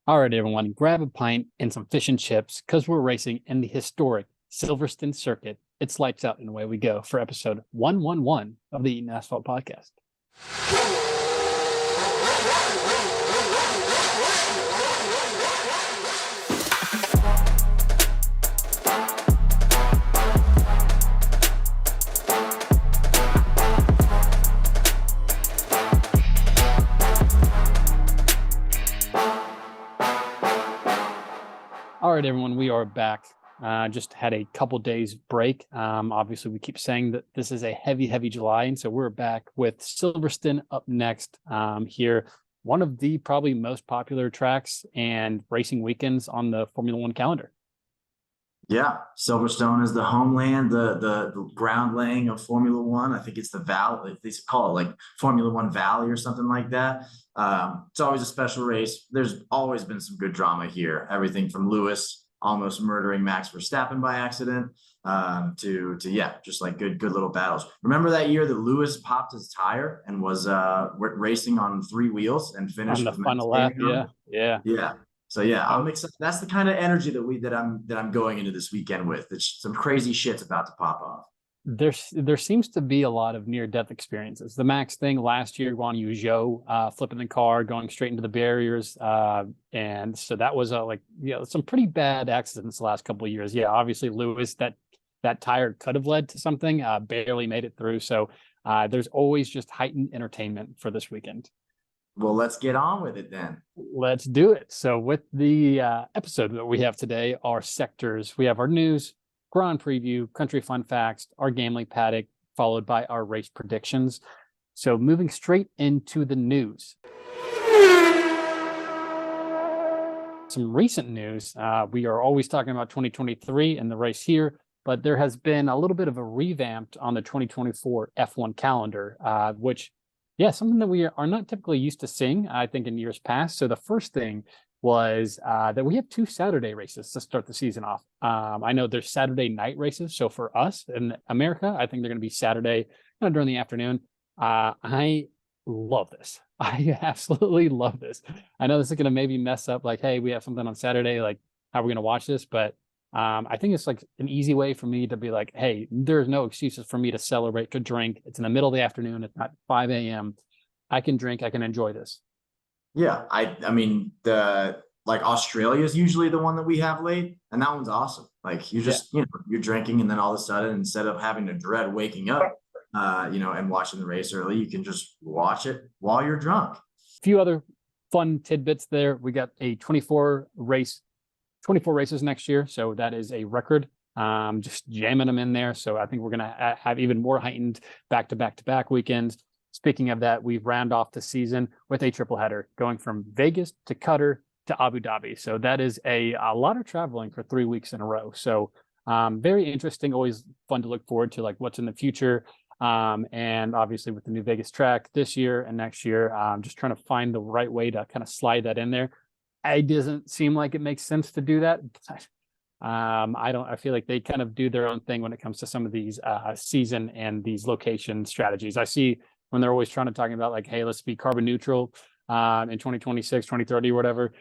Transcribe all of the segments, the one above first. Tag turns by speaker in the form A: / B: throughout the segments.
A: All right, everyone, grab a pint and some fish and chips because we're racing in the historic Silverstone circuit. It's lights out and away we go for episode 111 of the Eaton Asphalt podcast. All right, everyone, we are back. Just had a couple days break. Obviously, we keep saying that this is a heavy July, and so we're back with Silverstone up next here. One of the probably most popular tracks and racing weekends on the Formula One calendar.
B: Yeah, Silverstone is the homeland, the ground laying of Formula One. I think it's the valley. They call it like Formula One Valley or something like that. It's always a special race. There's always been some good drama here. Everything from Lewis almost murdering Max Verstappen by accident to just like good little battles. Remember that year that Lewis popped his tire and was racing on three wheels and finished
A: on the final lap? Yeah.
B: So yeah, I'm excited. That's the kind of energy that I'm going into this weekend with. It's some crazy shit's about to pop off.
A: There seems to be a lot of near-death experiences. The Max thing last year, Guan Yu Zhou flipping the car, going straight into the barriers, and so that was some pretty bad accidents the last couple of years. Yeah, obviously Lewis, that tire could have led to something, barely made it through. So there's always just heightened entertainment for this weekend.
B: Well, let's get on with it then.
A: Let's do it. So with the episode that we have today, our sectors, we have our news, Grand preview, country fun facts, our gambling paddock, followed by our race predictions. So moving straight into the news. Some recent news. We are always talking about 2023 and the race here, but there has been a little bit of a revamp on the 2024 F1 calendar, which something that we are not typically used to seeing, I think, in years past. So the first thing was that we have two Saturday races to start the season off. I know there's Saturday night races. So for us in America, I think they're going to be Saturday during the afternoon. I love this. I absolutely love this. I know this is going to maybe mess up like, hey, we have something on Saturday. Like, how are we going to watch this? But I think it's like an easy way for me to be like, hey, there's no excuses for me to celebrate, to drink. It's in the middle of the afternoon. It's not 5 a.m. I can drink. I can enjoy this.
B: Yeah, I mean, Australia is usually the one that we have late, and that one's awesome. Like you just, you're drinking, and then all of a sudden, instead of having to dread waking up, and watching the race early, you can just watch it while you're drunk.
A: A few other fun tidbits there. We got a 24 races next year. So that is a record, just jamming them in there. So I think we're going to have even more heightened back-to-back weekends. Speaking of that, we've round off the season with a triple header going from Vegas to Qatar to Abu Dhabi. So that is a lot of traveling for 3 weeks in a row. So very interesting, always fun to look forward to, like what's in the future. And obviously with the new Vegas track this year and next year, just trying to find the right way to kind of slide that in there. It doesn't seem like it makes sense to do that. I feel like they kind of do their own thing when it comes to some of these season and these location strategies. I see when they're always trying to talk about like, hey, let's be carbon neutral in 2026, 2030 or whatever.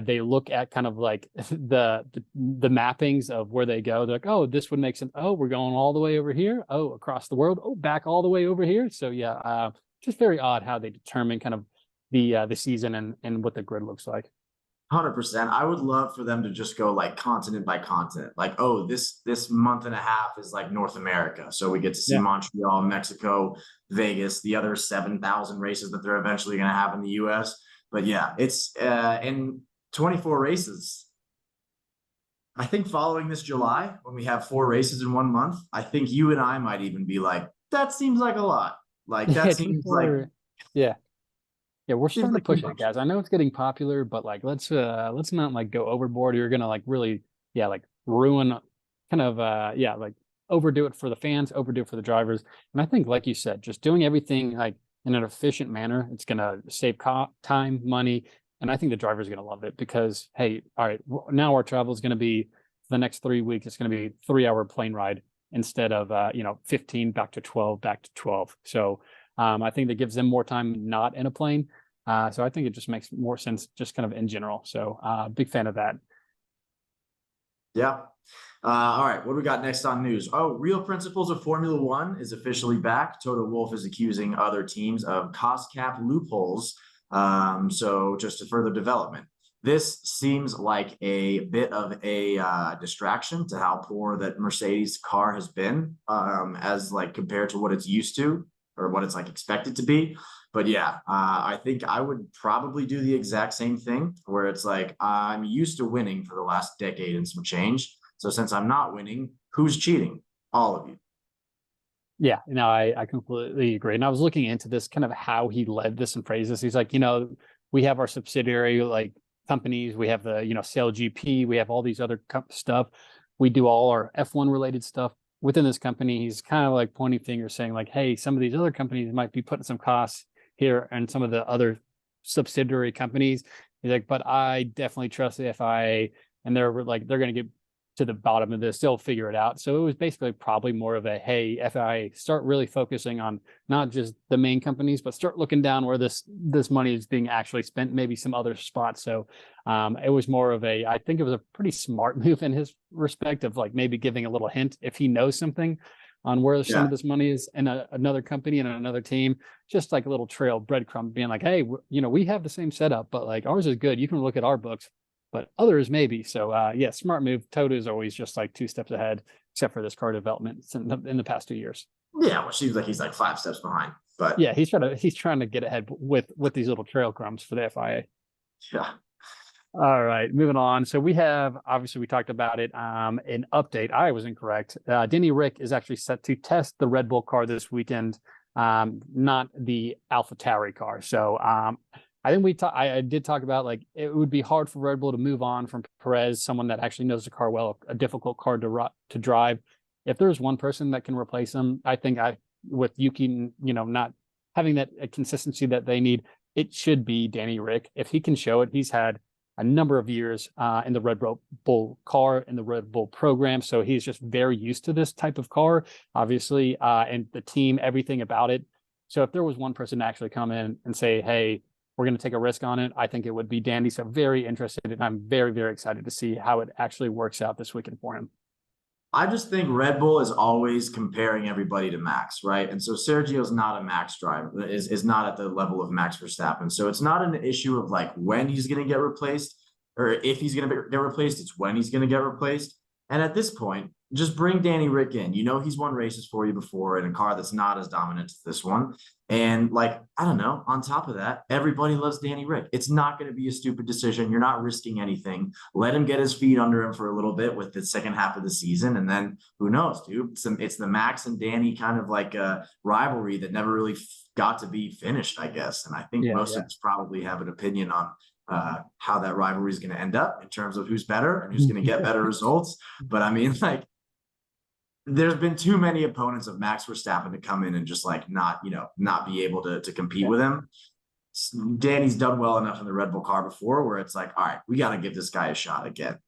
A: They look at kind of like the mappings of where they go. They're like, oh, this would make sense. Oh, we're going all the way over here. Oh, across the world. Oh, back all the way over here. So just very odd how they determine kind of the season and what the grid looks like.
B: 100%. I would love for them to just go like continent by continent. Like, oh, this month and a half is like North America. So we get to see Montreal, Mexico, Vegas, the other 7,000 races that they're eventually going to have in the US. But yeah, it's in 24 races. I think following this July, when we have 4 races in 1 month, I think you and I might even be like, that seems like a lot. Like that seems like
A: we're starting to push it, guys. I know it's getting popular, but like let's not like go overboard. You're gonna like really ruin kind of like overdo it for the fans, overdo it for the drivers. And I think, like you said, just doing everything like in an efficient manner, it's gonna save time, money, and I think the drivers are gonna love it because hey, all right, now our travel is gonna be for the next 3 weeks. It's gonna be 3-hour plane ride instead of 15 back to 12. So I think that gives them more time not in a plane. So I think it just makes more sense just kind of in general. So big fan of that.
B: Yeah. All right. What do we got next on news? Oh, Real Principles of Formula One is officially back. Toto Wolff is accusing other teams of cost cap loopholes. So just a further development. This seems like a bit of a distraction to how poor that Mercedes car has been, as like compared to what it's used to or what it's like expected to be. But yeah, I think I would probably do the exact same thing where it's like I'm used to winning for the last decade and some change. So since I'm not winning, who's cheating? All of you.
A: Yeah, no, I completely agree. And I was looking into this kind of how he led this and phrased this. He's like, we have our subsidiary like companies, we have the, CLGP, we have all these other stuff. We do all our F1 related stuff within this company. He's kind of like pointing fingers saying like, hey, some of these other companies might be putting some costs here and some of the other subsidiary companies. He's like, but I definitely trust the FIA, and they're going to get to the bottom of this. They'll figure it out. So it was basically probably more of a, hey, FIA, start really focusing on not just the main companies, but start looking down where this money is being actually spent, maybe some other spots. So it was more of I think it was a pretty smart move in his respect of like maybe giving a little hint if he knows something on where some of this money is in another company and another team, just like a little trail breadcrumb being like, hey, we have the same setup, but like ours is good. You can look at our books, but others maybe. So yeah, smart move. Toto is always just like 2 steps ahead, except for this car development in the past 2 years.
B: Yeah, well, seems like he's like 5 steps behind. But
A: yeah, he's trying to get ahead with these little trail crumbs for the FIA.
B: Yeah.
A: All right, moving on. So we have, obviously we talked about it, an update. I was incorrect. Denny Rick is actually set to test the Red Bull car this weekend, not the AlphaTauri car. So I think I did talk about like it would be hard for Red Bull to move on from Perez, someone that actually knows the car well, a difficult car to drive. If there's one person that can replace him, I think with Yuki, not having that consistency that they need, it should be Danny Rick. If he can show it, he's had a number of years in the Red Bull car, in the Red Bull program. So he's just very used to this type of car, obviously, and the team, everything about it. So if there was one person to actually come in and say, hey, we're going to take a risk on it, I think it would be Danny. So very interested, and I'm very, very excited to see how it actually works out this weekend for him.
B: I just think Red Bull is always comparing everybody to Max, right? And so Sergio's not a Max driver, is not at the level of Max Verstappen. So it's not an issue of like when he's going to get replaced or if he's going to get replaced. It's when he's going to get replaced. And at this point, just bring Danny Rick in. He's won races for you before in a car that's not as dominant as this one. And like, I don't know, on top of that, everybody loves Danny Rick. It's not going to be a stupid decision. You're not risking anything. Let him get his feet under him for a little bit with the second half of the season. And then who knows, dude? It's the Max and Danny kind of like a rivalry that never really got to be finished, I guess. And I think most of us probably have an opinion on how that rivalry is going to end up in terms of who's better and who's going to get better results. But I mean, like, there's been too many opponents of Max Verstappen to come in and just like not be able to compete with him. Danny's done well enough in the Red Bull car before where it's like, all right, we got to give this guy a shot again,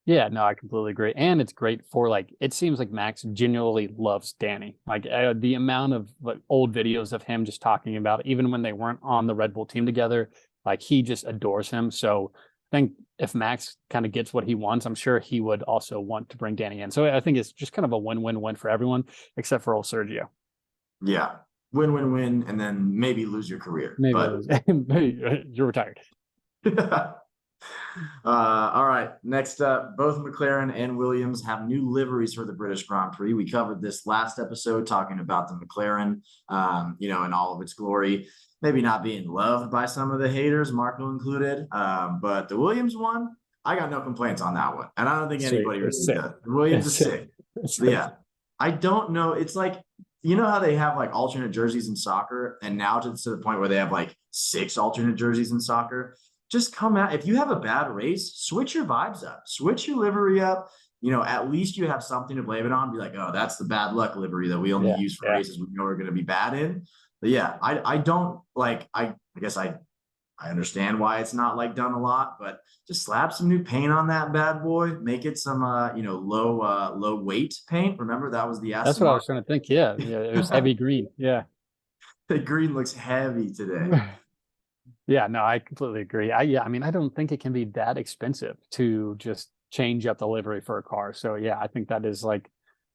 A: Yeah, no, I completely agree. And it's great for like, it seems like Max genuinely loves Danny. Like the amount of like old videos of him just talking about it, even when they weren't on the Red Bull team together, like he just adores him. So I think if Max kind of gets what he wants, I'm sure he would also want to bring Danny in. So I think it's just kind of a win-win-win for everyone, except for old Sergio.
B: Yeah, win-win-win, and then maybe lose your career.
A: Maybe you're retired.
B: All right. Next up, both McLaren and Williams have new liveries for the British Grand Prix. We covered this last episode talking about the McLaren, in all of its glory. Maybe not being loved by some of the haters, Marco included. But the Williams one, I got no complaints on that one. And I don't think anybody really does. The Williams is sick. Yeah. I don't know. It's like, how they have like alternate jerseys in soccer, and now to the point where they have like 6 alternate jerseys in soccer. Just come out. If you have a bad race, switch your vibes up, switch your livery up. At least you have something to blame it on. Be like, oh, that's the bad luck livery that we only use for races we know we're going to be bad in. But yeah, I don't like, I guess I understand why it's not like done a lot, but just slap some new paint on that bad boy. Make it some, low weight paint. Remember that was the Aston
A: That's what I was trying to think. Yeah. It was heavy green. Yeah.
B: The green looks heavy today.
A: Yeah, no, I completely agree. I mean, I don't think it can be that expensive to just change up the livery for a car. So yeah, I think that is like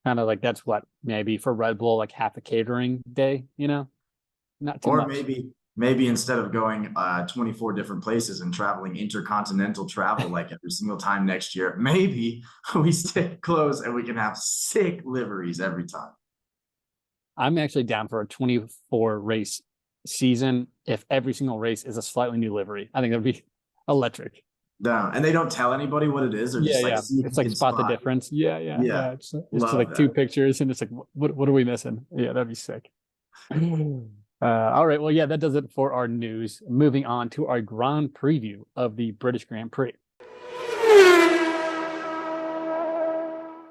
A: kind of like that's what maybe for Red Bull, like half a catering day, not too
B: Or
A: much.
B: maybe instead of going 24 different places and traveling intercontinental travel like every single time next year, maybe we stick close and we can have sick liveries every time.
A: I'm actually down for a 24 race season if every single race is a slightly new livery. I think that'd be electric.
B: No, and they don't tell anybody what it is, or
A: Yeah,
B: just like
A: yeah.
B: see if
A: It's
B: you
A: like
B: can
A: spot the
B: spot.
A: difference. Yeah, yeah,
B: Yeah,
A: yeah. It's just
B: love
A: like two
B: that.
A: pictures and it's like what are we missing? Yeah, that'd be sick. All right. Well, yeah, that does it for our news. Moving on to our grand preview of the British Grand Prix.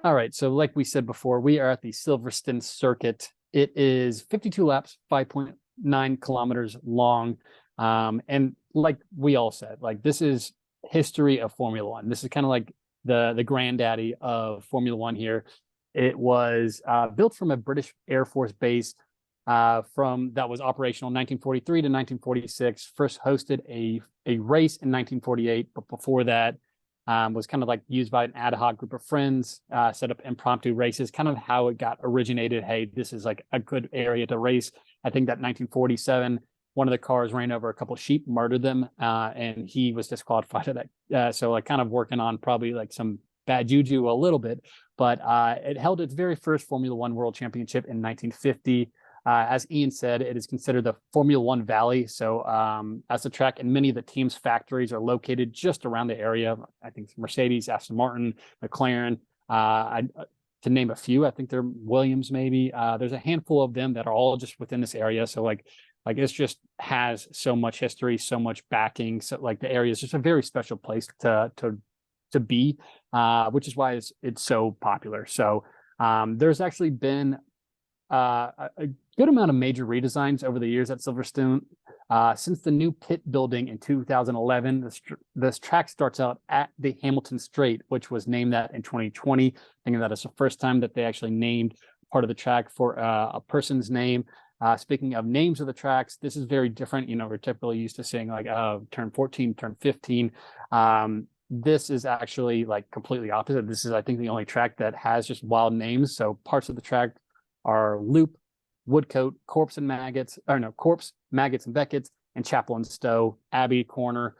A: All right. So, like we said before, we are at the Silverstone circuit. It is 52 laps, 5.9 kilometers long. And like we all said, like this is history of Formula One. This is kind of like the granddaddy of Formula One here. It was built from a British Air Force base from that was operational 1943 to 1946. First hosted a race in 1948, but before that was kind of like used by an ad hoc group of friends, set up impromptu races, kind of how it got originated. Hey, this is like a good area to race. I think that 1947, one of the cars ran over a couple of sheep, murdered them, and he was disqualified of that. So like kind of working on probably like some bad juju a little bit, but it held its very first Formula One World Championship in 1950. As Ian said, it is considered the Formula One Valley. So, as the track and many of the team's factories are located just around the area, I think Mercedes, Aston Martin, McLaren, to name a few. I think they're Williams, maybe. There's a handful of them that are all just within this area. So, like it just has so much history, so much backing. So, like the area is just a very special place to be, which is why it's so popular. So, there's actually been a good amount of major redesigns over the years at Silverstone. Since the new pit building in 2011, this track starts out at the Hamilton Straight, which was named that in 2020. Thinking that is the first time that they actually named part of the track for a person's name. Speaking of names of the tracks, this is very different. We're typically used to saying like turn 14, turn 15. This is actually like completely opposite. This is, I think, the only track that has just wild names. So parts of the track are Loop, Woodcote, Corpse, Maggots, and Beckett's, and Chapel and Stowe, Abbey Corner.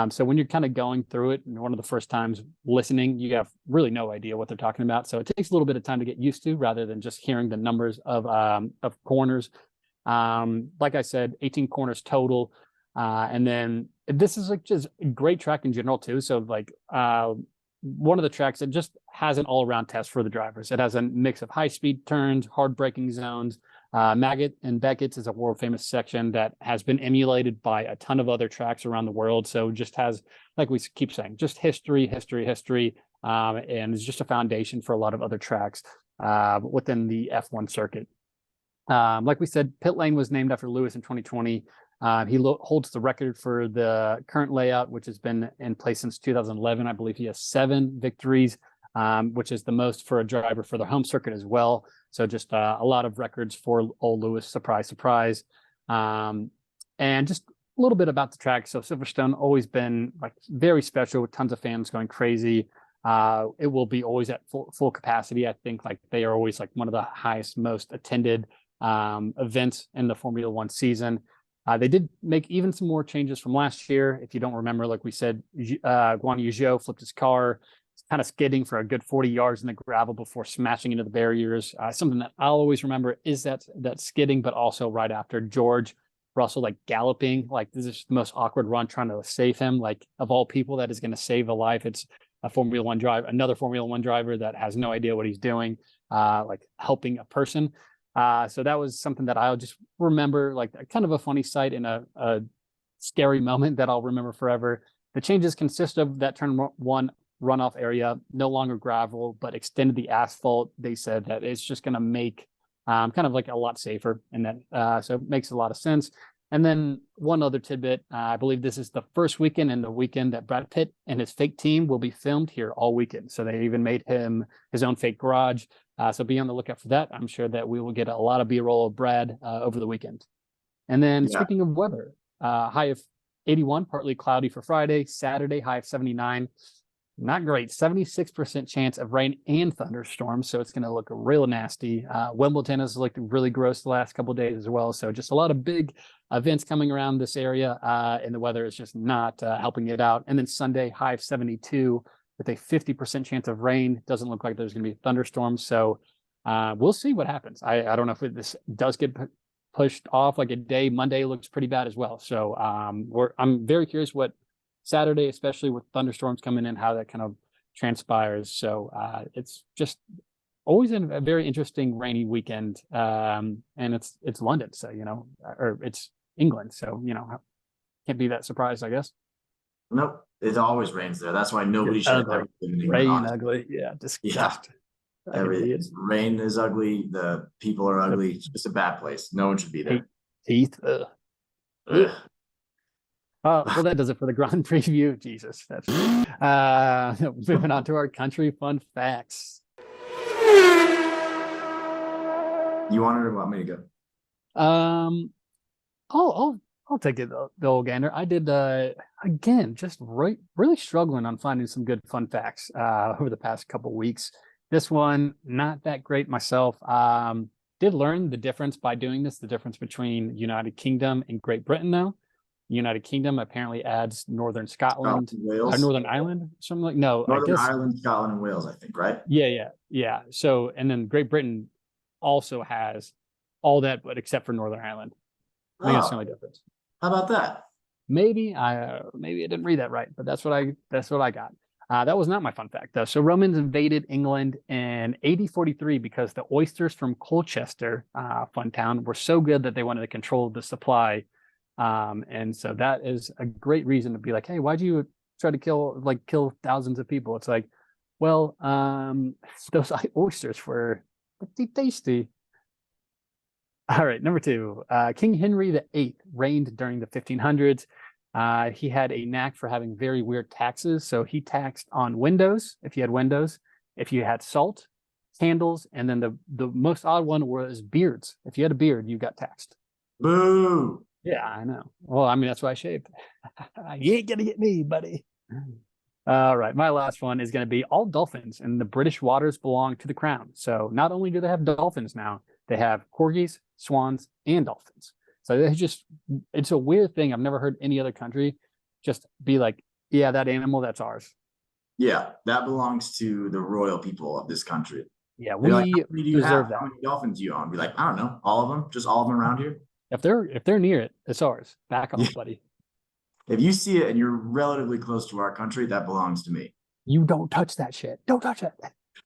A: So when you're kind of going through it, and one of the first times listening, you have really no idea what they're talking about. So it takes a little bit of time to get used to, rather than just hearing the numbers of corners. Like I said, 18 corners total. And then this is like just a great track in general too. So like one of the tracks that just has an all-around test for the drivers. It has a mix of high-speed turns, hard braking zones. Maggot and Beckett's is a world-famous section that has been emulated by a ton of other tracks around the world. So just has, like we keep saying, just history, and it's just a foundation for a lot of other tracks within the F1 circuit. Like we said, pit lane was named after Lewis in 2020. He holds the record for the current layout, which has been in place since 2011. I believe he has 7 victories, which is the most for a driver for the home circuit as well. So just a lot of records for old Lewis. Surprise, surprise. And just a little bit about the track. So Silverstone always been like very special with tons of fans going crazy. It will be always at full capacity. I think like they are always like one of the highest, most attended events in the Formula One season. They did make even some more changes from last year. If you don't remember, like we said, Guan Yu Zhou flipped his car, kind of skidding for a good 40 yards in the gravel before smashing into the barriers. Something that I'll always remember is that skidding, but also right after George Russell like galloping. Like this is the most awkward run trying to save him. Like of all people, that is going to save a life. It's another Formula One driver that has no idea what he's doing, like helping a person. So that was something that I'll just remember, like kind of a funny sight and a scary moment that I'll remember forever. The changes consist of that turn 1 runoff area, no longer gravel, but extended the asphalt. They said that it's just going to make kind of like a lot safer, and that so it makes a lot of sense. And then one other tidbit, I believe this is the first weekend and the weekend that Brad Pitt and his fake team will be filmed here all weekend. So they even made him his own fake garage. So be on the lookout for that. I'm sure that we will get a lot of B-roll of Brad over the weekend. And then
B: Yeah.
A: speaking of weather, high of 81, partly cloudy for Friday. Saturday, high of 79. Not great. 76% chance of rain and thunderstorms. So it's going to look real nasty. Wimbledon has looked really gross the last couple of days as well. So just a lot of big events coming around this area. And the weather is just not helping it out. And then Sunday, high of 72 with a 50% chance of rain. Doesn't look like there's going to be thunderstorms. So we'll see what happens. I don't know if this does get pushed off like a day. Monday looks pretty bad as well. So I'm very curious what Saturday, especially with thunderstorms coming in, how that kind of transpires. So it's just always a very interesting rainy weekend. And it's London, so or it's England, so can't be that surprised, I guess.
B: Nope, it always rains there. That's why nobody should ever live in England,
A: rain
B: honestly.
A: ugly, yeah, disgust.
B: Rain is ugly. The people are ugly. It's just a bad place. No one should be there.
A: Teeth. Well, that does it for the Grand Preview. Jesus, that's moving on to our country fun facts.
B: You want it or want me to go?
A: I'll take it the old gander. I did again, just really struggling on finding some good fun facts over the past couple weeks. This one, not that great myself. Did learn the difference by doing this, the difference between United Kingdom and Great Britain now. United Kingdom apparently adds Northern Scotland, Northern Ireland, something like
B: Northern Ireland, Scotland, and Wales, I think, right?
A: Yeah. So, and then Great Britain also has all that, but except for Northern Ireland. I think that's the only difference.
B: How about that?
A: Maybe I didn't read that right, but that's what I got. That was not my fun fact, though. So Romans invaded England in AD 43 because the oysters from Colchester, fun town, were so good that they wanted to control the supply. And so that is a great reason to be like, hey, why'd you try to kill thousands of people? It's like, well, those oysters were pretty tasty. All right, number 2, King Henry VIII reigned during the 1500s. He had a knack for having very weird taxes. So he taxed on windows, if you had windows, if you had salt, candles, and then the most odd one was beards. If you had a beard, you got taxed.
B: Boo!
A: Yeah, I know. Well, I mean, that's why I shaved. You ain't gonna get me, buddy. All right, my last one is going to be all dolphins in the British waters belong to the crown. So not only do they have dolphins now, they have corgis, swans, and dolphins. So it's a weird thing. I've never heard any other country just be like, yeah, that animal, that's ours.
B: Yeah, that belongs to the royal people of this country.
A: Yeah, we deserve that.
B: How many dolphins do you own? Be like, I don't know, all of them, just all of them around here.
A: If they're near it, it's ours. Back off, buddy.
B: If you see it and you're relatively close to our country, that belongs to me.
A: You don't touch that shit. Don't touch it.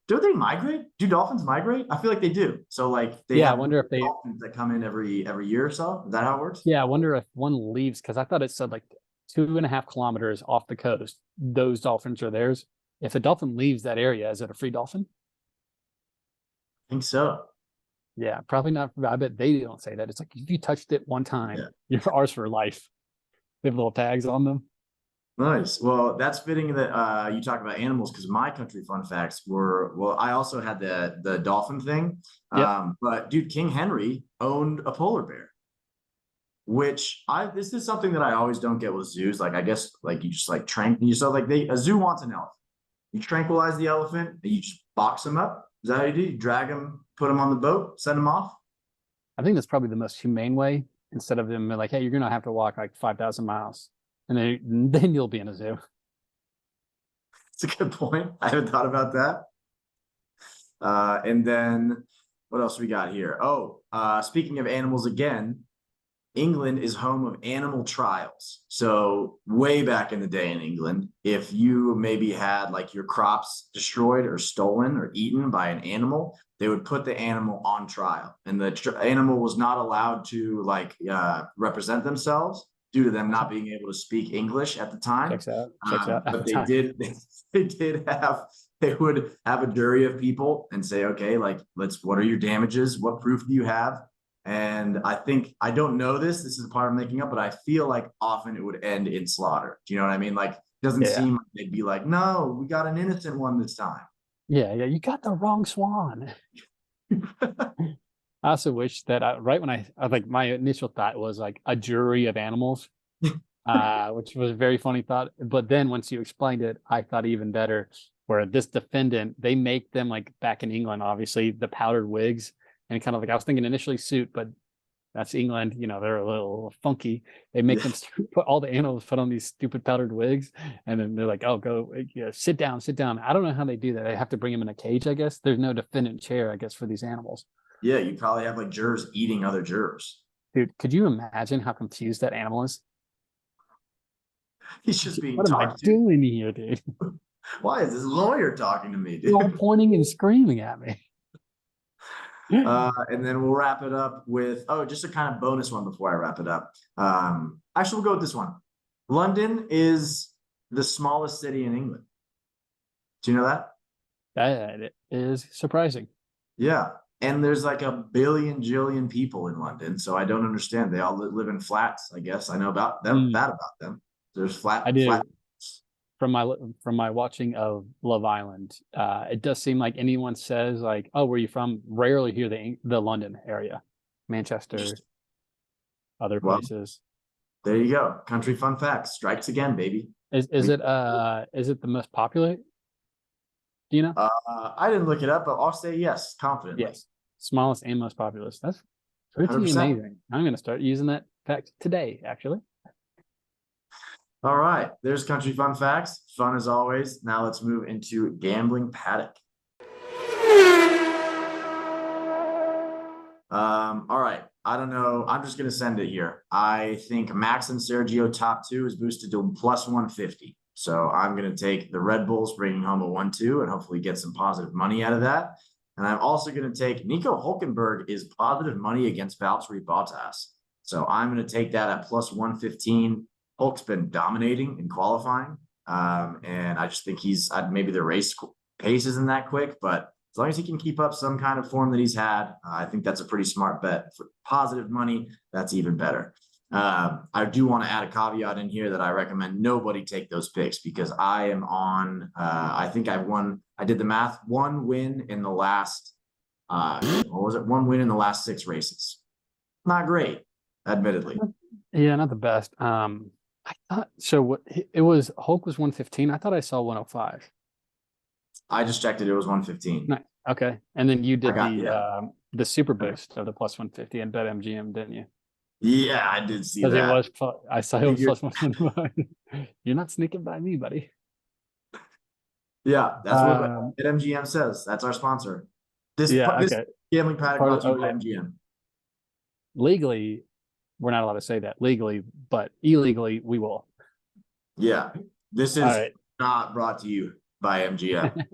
B: Do they migrate? Do dolphins migrate? I feel like they do. So I
A: wonder if
B: dolphins that come in every year or so. Is that how it works?
A: Yeah, I wonder if one leaves, because I thought it said 2.5 kilometers off the coast, those dolphins are theirs. If a dolphin leaves that area, is it a free dolphin?
B: I think so.
A: Yeah, probably not. I bet they don't say that. It's like, if you touched it one time, you're ours for life. They have little tags on them.
B: Nice. Well, that's fitting that you talk about animals, because my country fun facts were, I also had the dolphin thing.
A: Yep.
B: But dude, King Henry owned a polar bear, which this is something that I always don't get with zoos. I guess you just a zoo wants an elephant. You tranquilize the elephant and you just box him up. Is that how you do? You drag him, put him on the boat, send him off?
A: I think that's probably the most humane way, instead of them like, hey, you're going to have to walk 5,000 miles. And then you'll be in a zoo.
B: It's a good point. I haven't thought about that. And then what else we got here? Speaking of animals again, England is home of animal trials. So way back in the day in England, if you maybe had your crops destroyed or stolen or eaten by an animal, they would put the animal on trial, and the animal was not allowed to represent themselves due to them not being able to speak English at the time.
A: Checks out.
B: But they would have a jury of people and say, okay, what are your damages? What proof do you have? And I don't know this is the part I'm making up, but I feel like often it would end in slaughter. Do you know what I mean? It doesn't seem like they'd be like, no, we got an innocent one this time. Yeah,
A: you got the wrong swan. I also wish that right when I my initial thought was a jury of animals. which was a very funny thought. But then once you explained it, I thought even better. Where this defendant, they make them like back in England, obviously the powdered wigs, and kind of like I was thinking initially suit, but that's England. They're a little funky. They make them put all the animals put on these stupid powdered wigs, and then they're like, "Oh, go, sit down, sit down." I don't know how they do that. They have to bring them in a cage, I guess. There's no defendant chair, I guess, for these animals.
B: Yeah, you probably have like jurors eating other jurors.
A: Dude, could you imagine how confused that animal is?
B: He's just being
A: What am I doing here, dude?
B: Why is this lawyer talking to me, dude?
A: They're all pointing and screaming at me.
B: And then we'll wrap it up with just a kind of bonus one before I wrap it up. Actually, we'll go with this one. London is the smallest city in England. Do you know that?
A: That is surprising.
B: Yeah. And there's like a billion jillion people in London, so I don't understand. They all live in flats, I guess. I know about them, that about them. There's flat.
A: I do.
B: Flat.
A: From my watching of Love Island, it does seem like anyone says like, "Oh, where are you from?" Rarely hear the London area, Manchester, other places.
B: There you go. Country fun facts strikes again, baby.
A: Is it the most popular? Do you know?
B: I didn't look it up, but I'll say yes, confidently.
A: Yes, smallest and most populous. That's pretty
B: 100%.
A: amazing. I'm going to start using that fact today, actually.
B: All right, there's country fun facts. Fun as always. Now let's move into gambling paddock. All right. I don't know. I'm just gonna send it here. I think Max and Sergio top 2 is boosted to plus 150. So I'm gonna take the Red Bulls bringing home a 1-2 and hopefully get some positive money out of that. And I'm also gonna take Nico Hulkenberg is positive money against Valtteri Bottas. So I'm gonna take that at plus 115. Hulk's been dominating in qualifying. And I just think maybe the race pace isn't that quick, but as long as he can keep up some kind of form that he's had, I think that's a pretty smart bet. For positive money, that's even better. I do want to add a caveat in here that I recommend nobody take those picks because I am on, I think I did the math, one win in the last, one win in the last 6 races. Not great, admittedly.
A: Yeah, not the best. I thought so. It was Hulk was 115. I thought I saw 105.
B: I just checked it. It was 115.
A: Nice. Okay, and then you did the super boost of the plus 150 and BetMGM, didn't you?
B: Yeah, I did see that.
A: I saw it was plus 125. You're not sneaking by me, buddy.
B: Yeah, that's what BetMGM says. That's our sponsor. This gambling paddock brought to you by MGM.
A: Legally, we're not allowed to say that legally, but illegally we will.
B: Yeah, this is not brought to you by MGM.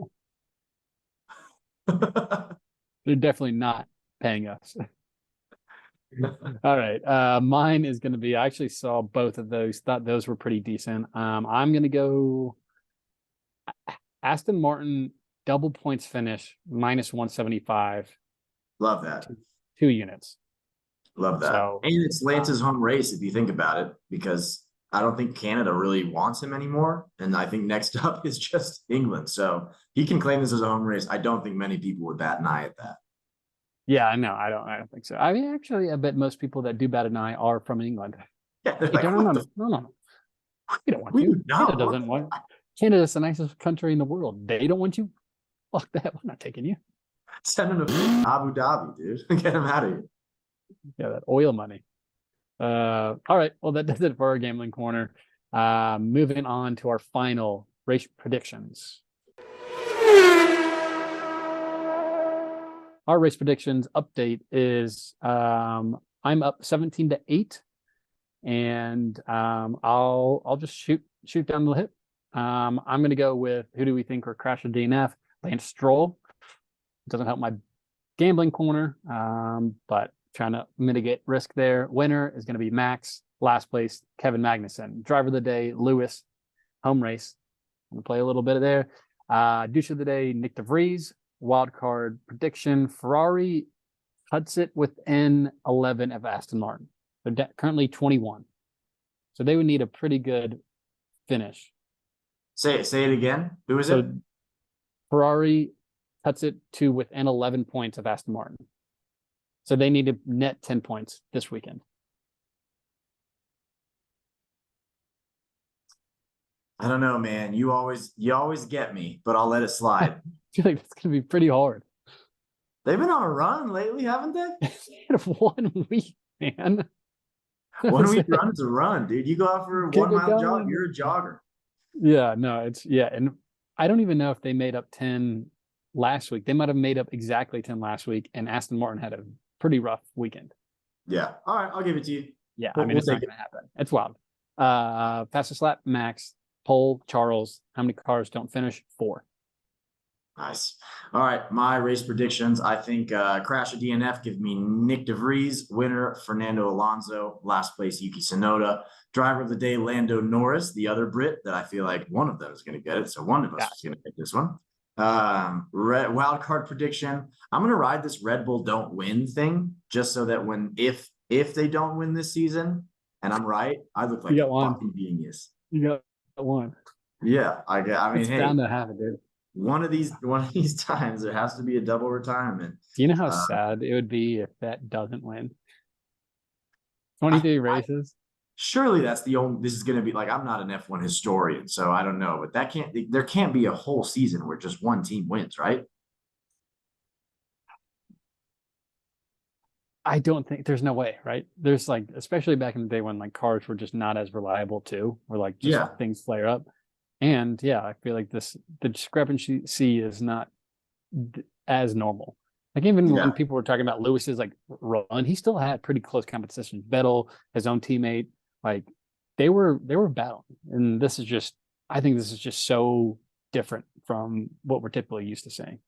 A: They're definitely not paying us. All right. Mine is going to be, I actually saw both of those, thought those were pretty decent. I'm going to go Aston Martin double points finish minus 175.
B: Love that.
A: 2 units.
B: Love that. And it's Lance's home race if you think about it, because I don't think Canada really wants him anymore. And I think next up is just England. So he can claim this as a home race. I don't think many people would bat an eye at that.
A: Yeah, no, I don't think so. I mean, actually, I bet most people that do bat an eye are from England.
B: Yeah,
A: no. We don't want you. Canada doesn't want. Canada's the nicest country in the world. They don't want you. Fuck that. We're not taking you.
B: Send him to Abu Dhabi, dude. Get him out of here.
A: Yeah, that oil money. All right. Well, that does it for our gambling corner. Moving on to our final race predictions. Our race predictions update is I'm up 17-8, and I'll just shoot down the hip. I'm going to go with who do we think are crashing DNF? Lance Stroll. Doesn't help my gambling corner, but trying to mitigate risk there. Winner is going to be Max. Last place, Kevin Magnussen. Driver of the day, Lewis. Home race. I'm going to play a little bit of there. Douche of the day, Nick DeVries. Wild card prediction: Ferrari cuts it within 11 of Aston Martin. They're currently 21, so they would need a pretty good finish.
B: Say it again. Who is it?
A: Ferrari cuts it to within 11 points of Aston Martin. So they need to net 10 points this weekend.
B: I don't know, man. You always get me, but I'll let it slide.
A: I feel like that's gonna be pretty hard.
B: They've been on a run lately, haven't they?
A: They had 1 week, man. That
B: One
A: was
B: week
A: it.
B: run is a run, dude. You go out for a
A: Keep
B: 1
A: it
B: mile jog,
A: going.
B: you're a jogger.
A: Yeah, no, and I don't even know if they made up 10 last week. They might have made up exactly 10 last week, and Aston Martin had a pretty rough weekend.
B: Yeah. All right, I'll give it to you.
A: Yeah,
B: We'll
A: it's not
B: take it.
A: gonna happen. It's wild. Fastest lap, Max, pole, Charles. How many cars don't finish? 4.
B: Nice. All right, my race predictions. I think crash of DNF, give me Nick DeVries, winner Fernando Alonso, last place Yuki Tsunoda, driver of the day Lando Norris, the other Brit that I feel like one of them is going to get it. So one of us is going to get this one. Wild card prediction. I'm going to ride this Red Bull don't win thing just so that if they don't win this season and I'm right, I look like a fucking genius.
A: You got one.
B: Yeah, I mean,
A: it's
B: hey,
A: bound to happen, dude.
B: One of these times there has to be a double retirement.
A: Do you know how sad it would be if that doesn't win? 23 races.
B: Surely that's the only. This is going to be like, I'm not an F1 historian, so I don't know, but there can't be a whole season where just one team wins, right?
A: I don't think there's no way, right? There's like, especially back in the day when like cars were just not as reliable too, or like just things flare up. And yeah, I feel like the discrepancy is not as normal. Like even when people were talking about Lewis's like run, he still had pretty close competition. Vettel, his own teammate, like they were battling. And I think this is just so different from what we're typically used to seeing.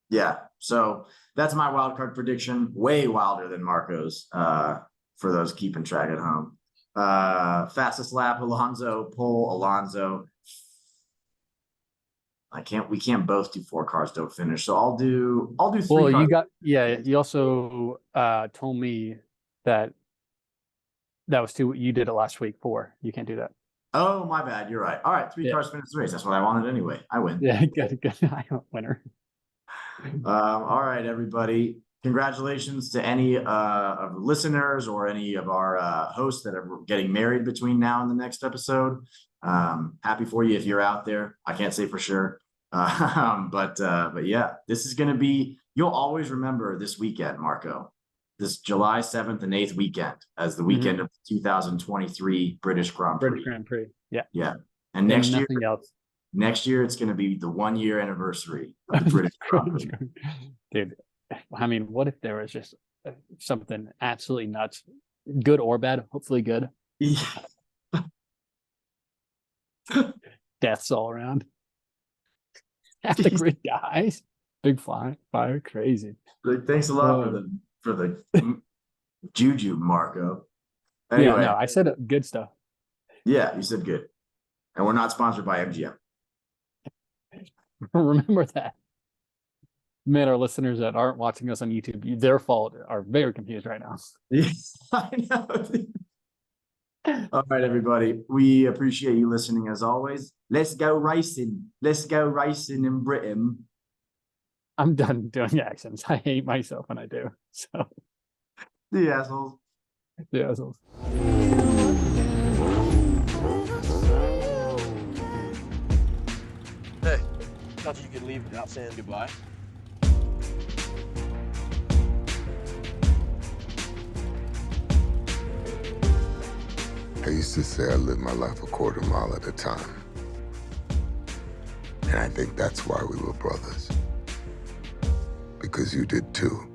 B: Yeah. So that's my wild card prediction. Way wilder than Marco's, for those keeping track at home. Fastest lap, Alonso, pole, Alonso. We can't both do 4 cars don't finish. So I'll do 3
A: well,
B: cars.
A: You also told me that was 2. You did it last week, 4. You can't do that.
B: Oh, my bad. You're right. All right, 3 cars finish the race. That's what I wanted anyway. I win.
A: Yeah, good. I'm a winner.
B: All right, everybody. Congratulations to any of the listeners or any of our hosts that are getting married between now and the next episode. Happy for you if you're out there. I can't say for sure. But yeah, this is going to be, you'll always remember this weekend, Marco, this July 7th and 8th weekend as the weekend of 2023 British Grand Prix.
A: British Grand Prix. Yeah.
B: Yeah. And next
A: year,
B: it's going to be the 1-year anniversary of the British Grand Prix.
A: Dude, I mean, what if there was just something absolutely nuts, good or bad, hopefully good.
B: Yeah.
A: Deaths all around. Half the grid dies. Big fire, crazy.
B: Thanks a lot for the juju, Marco. Anyway,
A: yeah, no, I said good stuff.
B: Yeah, you said good. And we're not sponsored by MGM.
A: Remember that. Man, our listeners that aren't watching us on YouTube, their fault, are very confused right now.
B: Yes, I know. All right, everybody. We appreciate you listening as always. Let's go racing. Let's go racing in Britain.
A: I'm done doing accents. I hate myself when I do. So,
B: the assholes.
A: The assholes.
C: Hey, thought you could leave without saying goodbye.
D: I used to say I lived my life a quarter mile at a time. And I think that's why we were brothers. Because you did too.